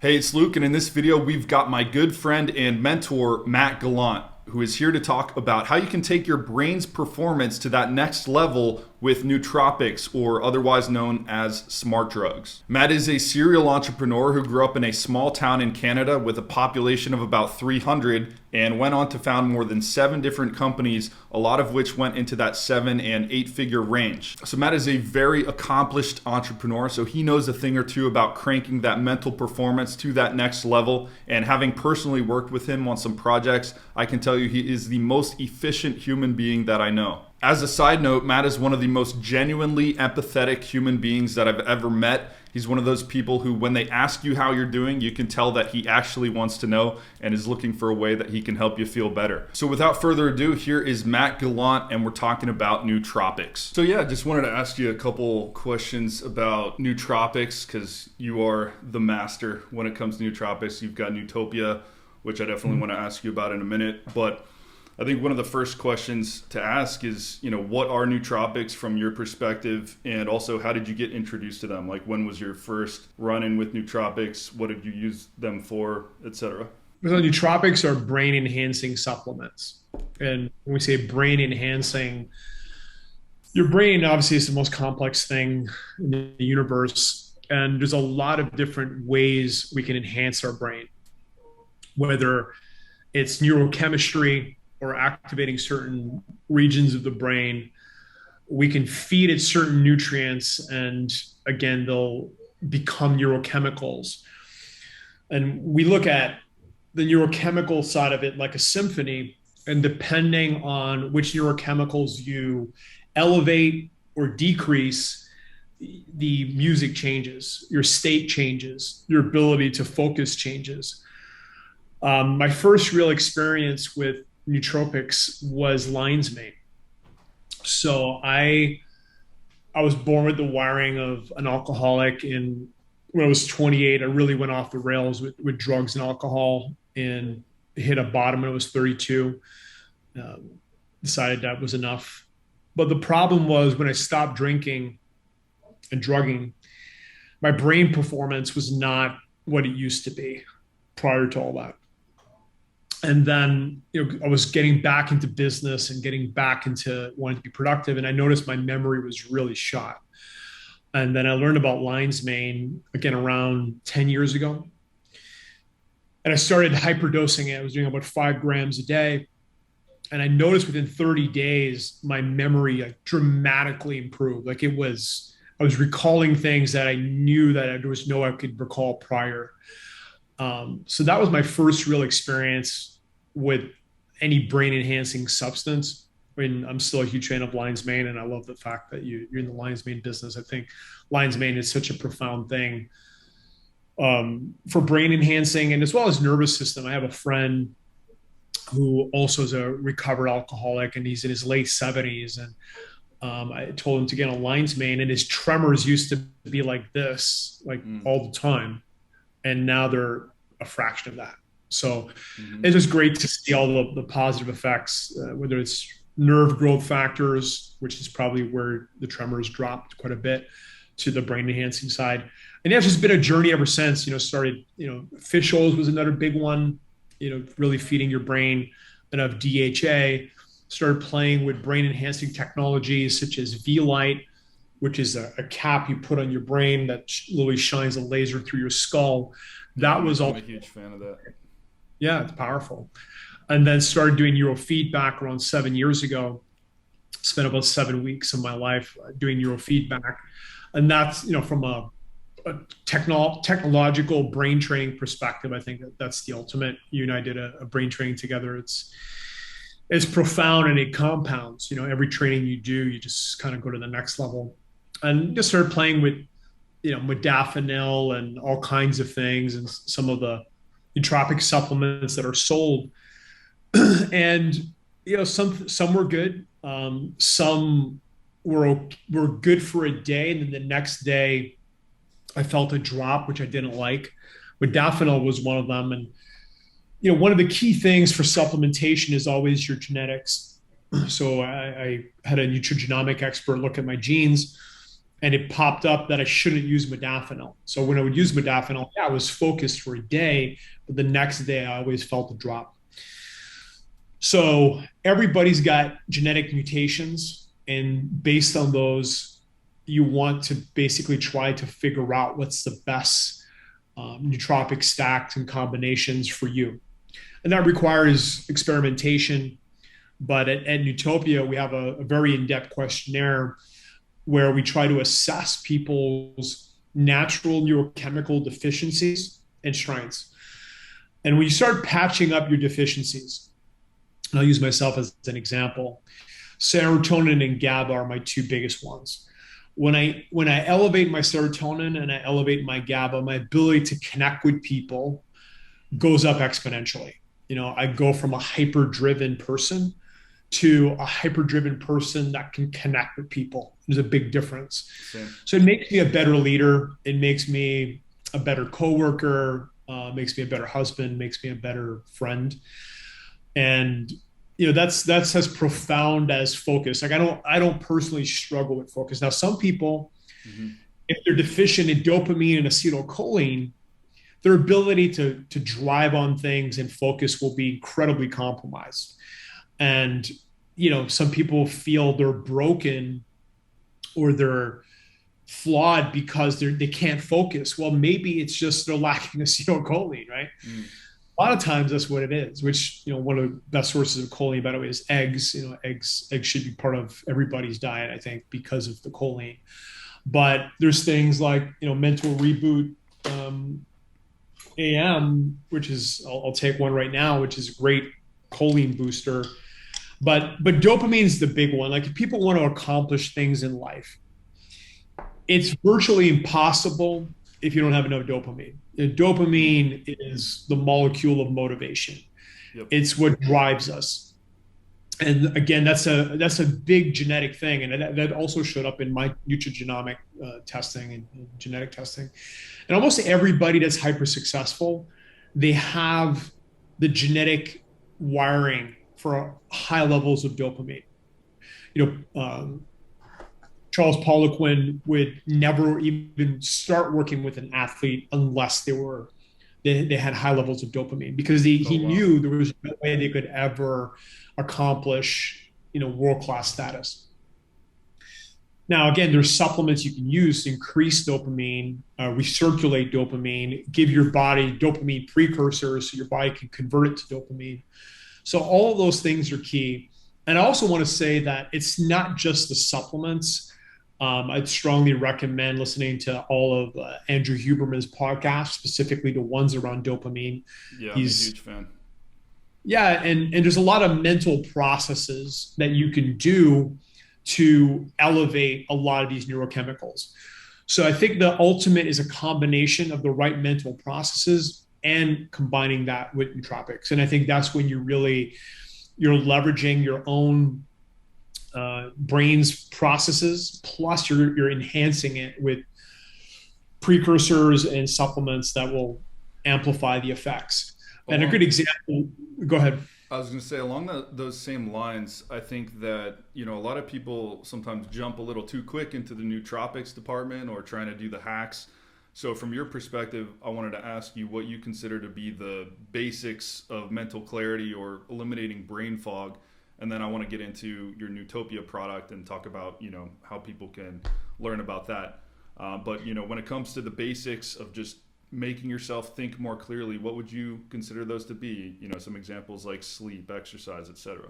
Hey, it's Luke, and in this video, we've got my good friend and mentor, Matt Gallant, who is here to talk about how you can take your brain's performance to that next level with nootropics, or otherwise known as smart drugs. Matt is a serial entrepreneur who grew up in a small town in Canada with a population of about 300 and went on to found more than 7 different companies, a lot of which went into that 7 and 8 figure range. So Matt is a very accomplished entrepreneur, so he knows a thing or two about cranking that mental performance to that next level. And having personally worked with him on some projects, I can tell you he is the most efficient human being that I know. As a side note, Matt is one of the most genuinely empathetic human beings that I've ever met. He's one of those people who, when they ask you how you're doing, you can tell that he actually wants to know and is looking for a way that he can help you feel better. So without further ado, here is Matt Gallant, and we're talking about nootropics. So yeah, just wanted to ask you a couple questions about nootropics, because you are the master when it comes to nootropics. You've got Nootopia, which I definitely want to ask you about in a minute, but I think one of the first questions to ask is, what are nootropics from your perspective? And also, how did you get introduced to them? Like, when was your first run-in with nootropics? What did you use them for, etc.? So nootropics are brain enhancing supplements. And when we say brain enhancing, your brain obviously is the most complex thing in the universe. And there's a lot of different ways we can enhance our brain, whether it's neurochemistry or activating certain regions of the brain. We can feed it certain nutrients, and again, they'll become neurochemicals. And we look at the neurochemical side of it like a symphony, and depending on which neurochemicals you elevate or decrease, the music changes, your state changes, your ability to focus changes. My first real experience with nootropics was lion's mane. So I was born with the wiring of an alcoholic, and when I was 28, I really went off the rails with drugs and alcohol and hit a bottom when I was 32. Decided that was enough. But the problem was, when I stopped drinking and drugging, my brain performance was not what it used to be prior to all that. And then, I was getting back into business and getting back into wanting to be productive. And I noticed my memory was really shot. And then I learned about lion's mane again around 10 years ago. And I started hyperdosing it. I was doing about 5 grams a day. And I noticed within 30 days, my memory dramatically improved. I was recalling things that I knew that there was no way I could recall prior. So that was my first real experience with any brain enhancing substance. I mean, I'm still a huge fan of lion's mane, and I love the fact that you're in the lion's mane business. I think lion's mane is such a profound thing for brain enhancing, and as well as nervous system. I have a friend who also is a recovered alcoholic, and he's in his late 70s. And I told him to get on lion's mane, and his tremors used to be like this, all the time. And now they're a fraction of that. So It's just great to see all the positive effects, whether it's nerve growth factors, which is probably where the tremors dropped quite a bit, to the brain enhancing side. And that's just been a journey ever since. Started, fish oils was another big one, really feeding your brain enough DHA. Started playing with brain enhancing technologies such as V-Light, which is a cap you put on your brain that literally shines a laser through your skull. That was all. I'm a huge fan of that. Yeah, it's powerful. And then started doing neurofeedback around 7 years ago. Spent about 7 weeks of my life doing neurofeedback. And that's, from a technological brain training perspective, I think that's the ultimate. You and I did a brain training together. It's profound, and it compounds. Every training you do, you just kind of go to the next level. And just started playing with, modafinil and all kinds of things, and some of the nootropic supplements that are sold. And some were good. Some were good for a day, and then the next day I felt a drop, which I didn't like. Modafinil was one of them. And one of the key things for supplementation is always your genetics. So I had a nutrigenomic expert look at my genes, and it popped up that I shouldn't use modafinil. So when I would use modafinil, yeah, I was focused for a day, but the next day I always felt a drop. So everybody's got genetic mutations, and based on those, you want to basically try to figure out what's the best nootropic stacks and combinations for you. And that requires experimentation. But at Nootopia, we have a very in-depth questionnaire where we try to assess people's natural neurochemical deficiencies and strengths. And when you start patching up your deficiencies, and I'll use myself as an example, serotonin and GABA are my two biggest ones. When I elevate my serotonin and I elevate my GABA, my ability to connect with people goes up exponentially. I go from a hyper-driven person to a hyper-driven person that can connect with people. There's a big difference. Same. So it makes me a better leader. It makes me a better coworker, makes me a better husband, makes me a better friend. And that's as profound as focus. Like I don't personally struggle with focus. Now, some people, if they're deficient in dopamine and acetylcholine, their ability to drive on things and focus will be incredibly compromised. And some people feel they're broken or they're flawed because they can't focus. Well, maybe it's just they're lacking acetylcholine, right? A lot of times that's what it is, which, one of the best sources of choline, by the way, is eggs. Eggs should be part of everybody's diet, I think, because of the choline. But there's things like, Mental Reboot AM, which is, I'll take one right now, which is a great choline booster. But dopamine is the big one. Like if people want to accomplish things in life, it's virtually impossible if you don't have enough dopamine. Dopamine is the molecule of motivation. Yep. It's what drives us. And again, that's a big genetic thing. And that also showed up in my nutrigenomic testing and genetic testing. And almost everybody that's hyper successful, they have the genetic wiring for high levels of dopamine. Charles Poliquin would never even start working with an athlete unless they had high levels of dopamine, because he knew there was no way they could ever accomplish world-class status. Now, again, there's supplements you can use to increase dopamine, recirculate dopamine, give your body dopamine precursors so your body can convert it to dopamine. So all of those things are key. And I also want to say that it's not just the supplements. I'd strongly recommend listening to all of Andrew Huberman's podcasts, specifically the ones around dopamine. Yeah, I'm a huge fan. Yeah, and there's a lot of mental processes that you can do to elevate a lot of these neurochemicals. So I think the ultimate is a combination of the right mental processes and combining that with nootropics. And I think that's when you're leveraging your own brain's processes, plus you're enhancing it with precursors and supplements that will amplify the effects. And a good example, go ahead. I was going to say, along those same lines, I think that, a lot of people sometimes jump a little too quick into the nootropics department or trying to do the hacks. So from your perspective, I wanted to ask you what you consider to be the basics of mental clarity or eliminating brain fog. And then I want to get into your Nootopia product and talk about, how people can learn about that. But when it comes to the basics of just making yourself think more clearly, what would you consider those to be? Some examples like sleep, exercise, etc.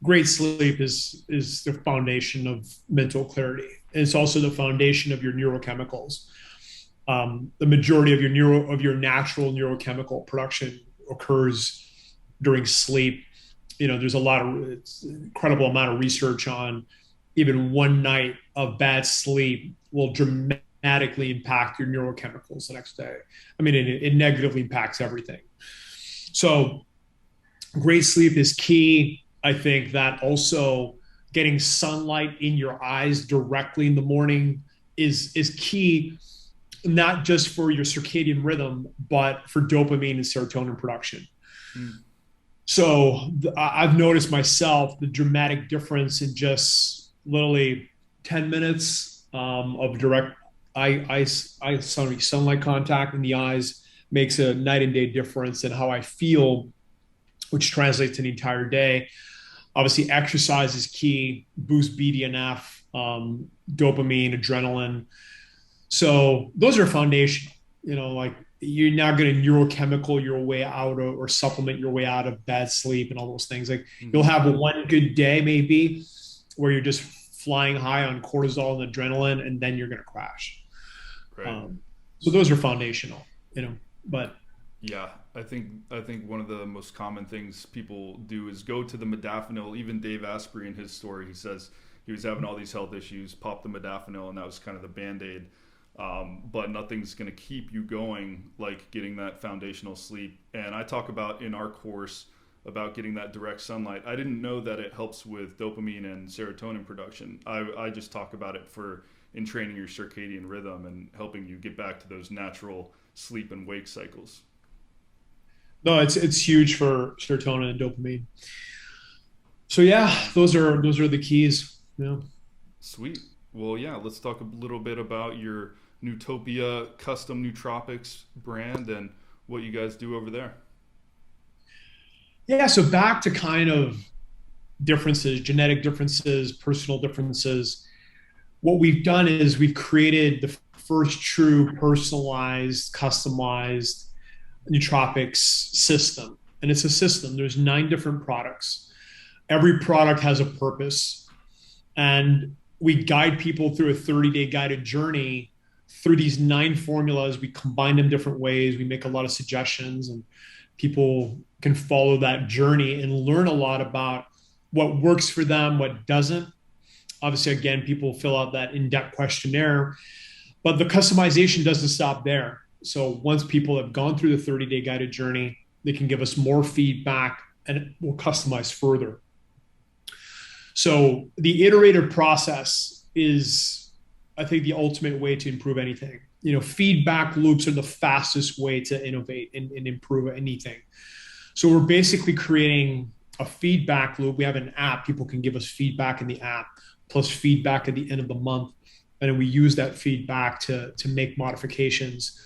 Great sleep is the foundation of mental clarity. And it's also the foundation of your neurochemicals. The majority of your natural neurochemical production occurs during sleep. There's it's an incredible amount of research on even one night of bad sleep will dramatically impact your neurochemicals the next day. I mean, it negatively impacts everything. So great sleep is key. I think that also getting sunlight in your eyes directly in the morning is key, not just for your circadian rhythm, but for dopamine and serotonin production. So I've noticed myself the dramatic difference in just literally 10 minutes of direct sunlight contact in the eyes makes a night and day difference in how I feel, which translates to the entire day. Obviously, exercise is key, boost BDNF, dopamine, adrenaline. So those are foundational. Like you're not going to neurochemical your way out or supplement your way out of bad sleep and all those things. Like you'll Hmm. have one good day maybe where you're just flying high on cortisol and adrenaline, and then you're going to crash. Right. Um, so those are foundational, but Yeah, I think one of the most common things people do is go to the modafinil. Even Dave Asprey in his story, he says he was having all these health issues, popped the modafinil, and that was kind of the band-aid. But nothing's going to keep you going like getting that foundational sleep. And I talk about in our course about getting that direct sunlight. I didn't know that it helps with dopamine and serotonin production. I just talk about it for in training your circadian rhythm and helping you get back to those natural sleep and wake cycles. no, it's huge for serotonin and dopamine. So yeah, those are the keys. Yeah. Sweet. Well, yeah, let's talk a little bit about your Nootopia custom nootropics brand and what you guys do over there. Yeah. So back to kind of differences, genetic differences, personal differences. What we've done is we've created the first true personalized, customized nootropics system. And it's a system. There's 9 different products. Every product has a purpose. And we guide people through a 30-day guided journey through these 9 formulas. We combine them different ways. We make a lot of suggestions, and people can follow that journey and learn a lot about what works for them, what doesn't. Obviously, again, people fill out that in-depth questionnaire, but the customization doesn't stop there. So once people have gone through the 30-day guided journey, they can give us more feedback and we'll customize further. So the iterative process is, I think, the ultimate way to improve anything. Feedback loops are the fastest way to innovate and improve anything. So we're basically creating a feedback loop. We have an app. People can give us feedback in the app, plus feedback at the end of the month. And then we use that feedback to make modifications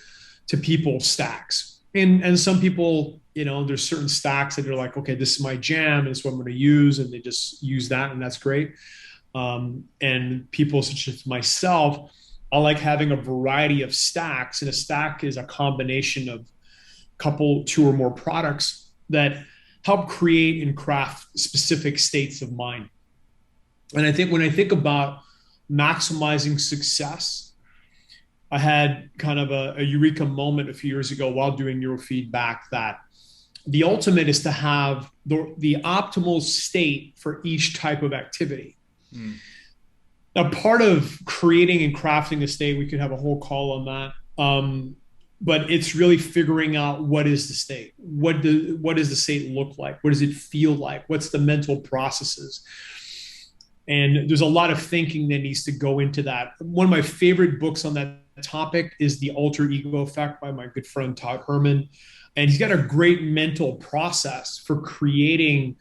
to people's stacks. And some people, there's certain stacks that are like, okay, this is my jam, and it's what I'm going to use, and they just use that, and that's great. And people such as myself, I like having a variety of stacks, and a stack is a combination of couple, 2 or more products that help create and craft specific states of mind. And I think when I think about maximizing success, I had kind of a eureka moment a few years ago while doing neurofeedback that the ultimate is to have the optimal state for each type of activity. Mm. Now, part of creating and crafting a state, we could have a whole call on that. But it's really figuring out what is the state. What does the state look like? What does it feel like? What's the mental processes? And there's a lot of thinking that needs to go into that. One of my favorite books on that topic is The Alter Ego Effect by my good friend Todd Herman. And he's got a great mental process for creating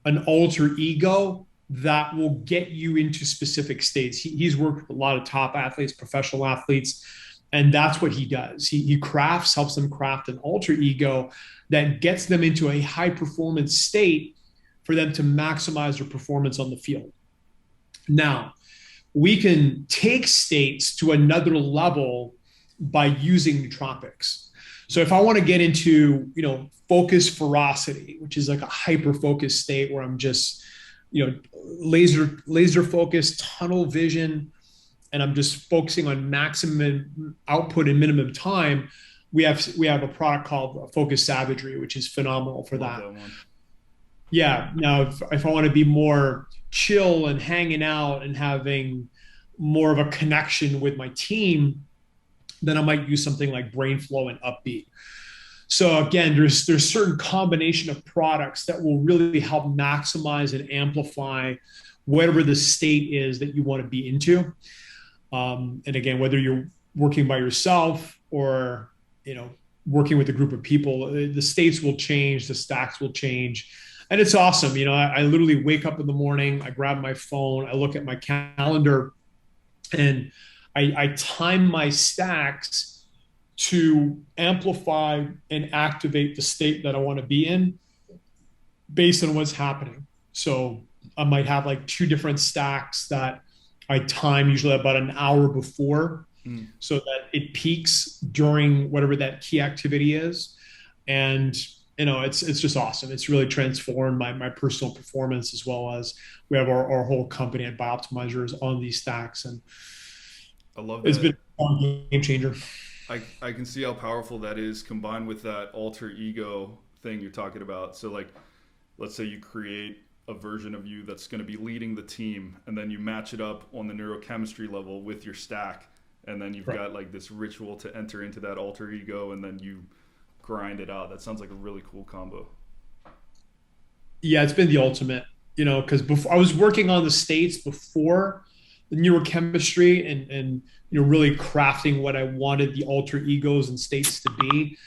an alter ego that will get you into specific states. He's worked with a lot of top athletes, professional athletes, and that's what he does. He helps them craft an alter ego that gets them into a high performance state for them to maximize their performance on the field. Now, we can take states to another level by using nootropics. So if I want to get into, focus ferocity, which is like a hyper focused state where I'm just, laser focused, tunnel vision, and I'm just focusing on maximum output in minimum time, we have a product called Focus Savagery, which is phenomenal for Love that. that one. Yeah. Now, if I want to be more chill and hanging out and having more of a connection with my team, then I might use something like Brain Flow and Upbeat. So again, there's certain combination of products that will really help maximize and amplify whatever the state is that you want to be into. And again, whether you're working by yourself or working with a group of people, the states will change, the stacks will change, and it's awesome. I literally wake up in the morning, I grab my phone, I look at my calendar, and I time my stacks to amplify and activate the state that I want to be in based on what's happening. So I might have like two different stacks that I time usually about an hour before Mm. so that it peaks during whatever that key activity is. And it's just awesome. It's really transformed my personal performance, as well as we have our whole company at Bioptimizers on these stacks. And I love it's that. been a game changer. I can see how powerful that is combined with that alter ego thing you're talking about. So like, let's say you create a version of you that's going to be leading the team, and then you match it up on the neurochemistry level with your stack, and then you've Right. got like this ritual to enter into that alter ego, and then you grind it out. That sounds like a really cool combo. Yeah, it's been the ultimate, because before I was working on the states before the neurochemistry, and really crafting what I wanted the alter egos and states to be.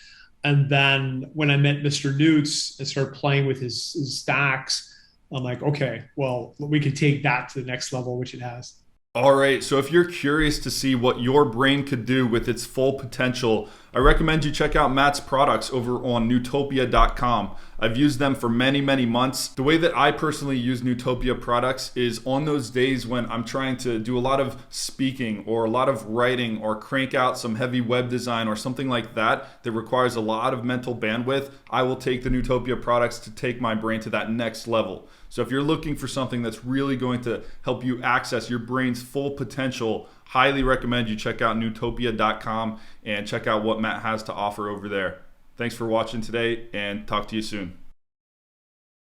And then when I met Mr. Newts and started playing with his stacks, I'm like, okay, well, we can take that to the next level, which it has. All right, so if you're curious to see what your brain could do with its full potential, I recommend you check out Matt's products over on Nootopia.com. I've used them for many, many months. The way that I personally use Nootopia products is on those days when I'm trying to do a lot of speaking or a lot of writing or crank out some heavy web design or something like that that requires a lot of mental bandwidth, I will take the Nootopia products to take my brain to that next level. So if you're looking for something that's really going to help you access your brain's full potential, highly recommend you check out Nootopia.com and check out what Matt has to offer over there. Thanks for watching today, and talk to you soon.